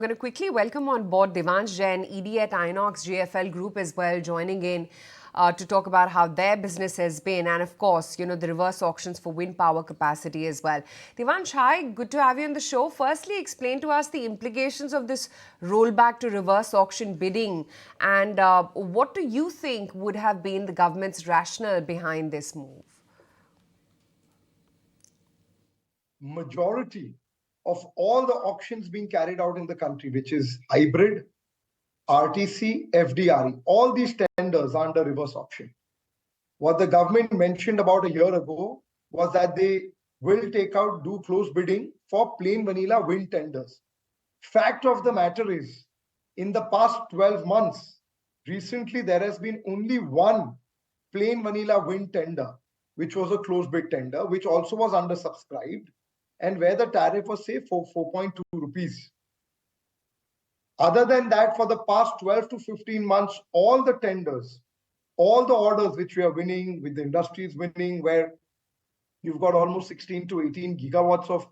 I'm going to quickly welcome on board Devansh Jain, ED at InoxGFL Group as well, joining in to talk about how their business has been and, of course, the reverse auctions for wind power capacity as well. Devansh, hi, good to have you on the show. Firstly, explain to us the implications of this rollback to reverse auction bidding and what do you think would have been the government's rationale behind this move? Majority of all the auctions being carried out in the country, which is hybrid, RTC, FDRE, all these tenders are under reverse auction. What the government mentioned about a year ago was that they will do close bidding for plain vanilla wind tenders. Fact of the matter is, in the past 12 months, recently there has been only one plain vanilla wind tender, which was a closed bid tender, which also was undersubscribed, and where the tariff was, say, 4.2 rupees. Other than that, for the past 12 to 15 months, all the tenders, all the orders which we are winning, with the industries winning, where you've got almost 16 to 18 gigawatts of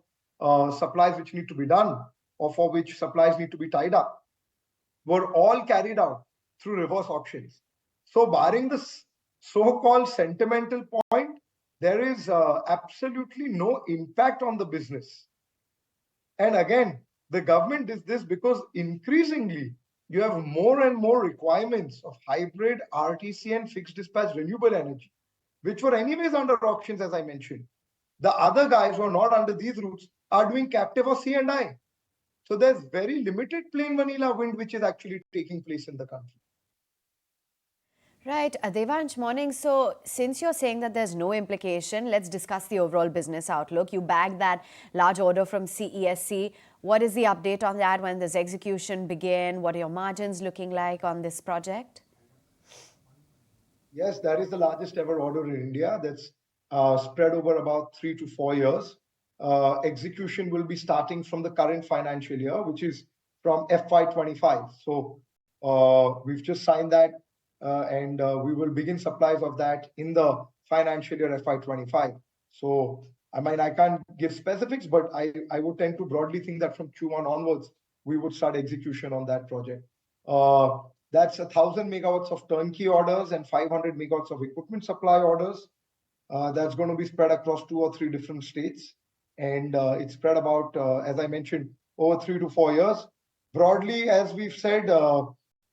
supplies which need to be done, or for which supplies need to be tied up, were all carried out through reverse auctions. So barring this so-called sentimental point, there is absolutely no impact on the business. And again, the government does this because increasingly you have more and more requirements of hybrid, RTC, and fixed dispatch renewable energy, which were anyways under auctions, as I mentioned. The other guys who are not under these routes are doing captive or C&I. So there's very limited plain vanilla wind which is actually taking place in the country. Right. Devansh, morning. So since you're saying that there's no implication, let's discuss the overall business outlook. You bagged that large order from CESC. What is the update on that? When does execution begin? What are your margins looking like on this project? Yes, that is the largest ever order in India. That's spread over about 3 to 4 years. Execution will be starting from the current financial year, which is from FY25. So we've just signed that. And we will begin supplies of that in the financial year FY25. So, I mean, I can't give specifics, but I would tend to broadly think that from Q1 onwards, we would start execution on that project. That's 1,000 megawatts of turnkey orders and 500 megawatts of equipment supply orders. That's going to be spread across 2 or 3 different states. And it's spread about, as I mentioned, over 3 to 4 years. Broadly, as we've said,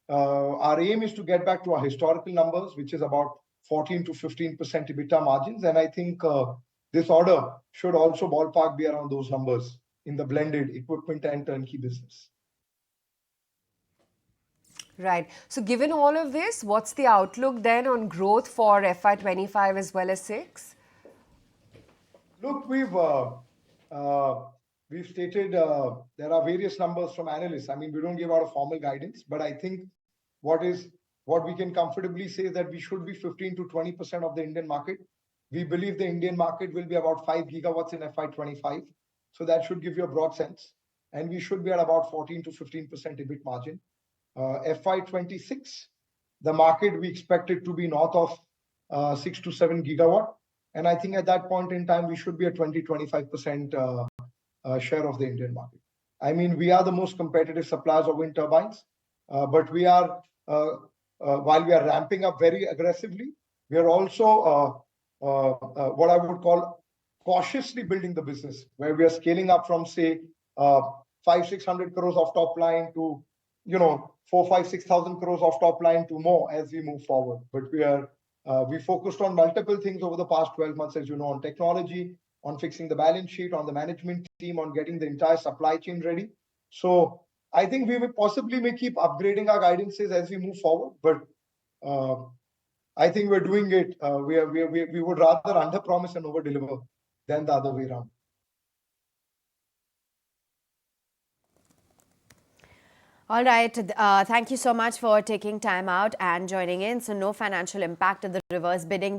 our aim is to get back to our historical numbers, which is about 14 to 15% EBITDA margins. And I think this order should also ballpark be around those numbers in the blended equipment and turnkey business. Right. So given all of this, what's the outlook then on growth for FY25 as well as 6? Look, we've stated there are various numbers from analysts. I mean, we don't give out a formal guidance, but I think what we can comfortably say is that we should be 15 to 20% of the Indian market. We believe the Indian market will be about 5 gigawatts in FY25. So that should give you a broad sense. And we should be at about 14 to 15% EBIT margin. FY26, the market, we expect it to be north of 6 to 7 gigawatt. And I think at that point in time, we should be at 20-25% share of the Indian market. I mean, we are the most competitive suppliers of wind turbines, but we are, while we are ramping up very aggressively, we are also what I would call cautiously building the business, where we are scaling up from, say, 500-600 crores of top line to 4,000-6,000 crores of top line to more as we move forward. But we focused on multiple things over the past 12 months, as you know, on technology, on fixing the balance sheet, on the management team, on getting the entire supply chain ready. So I think we will possibly may keep upgrading our guidances as we move forward, but I think we're doing it. We would rather under-promise and over-deliver than the other way around. All right. Thank you so much for taking time out and joining in. So no financial impact of the reverse bidding.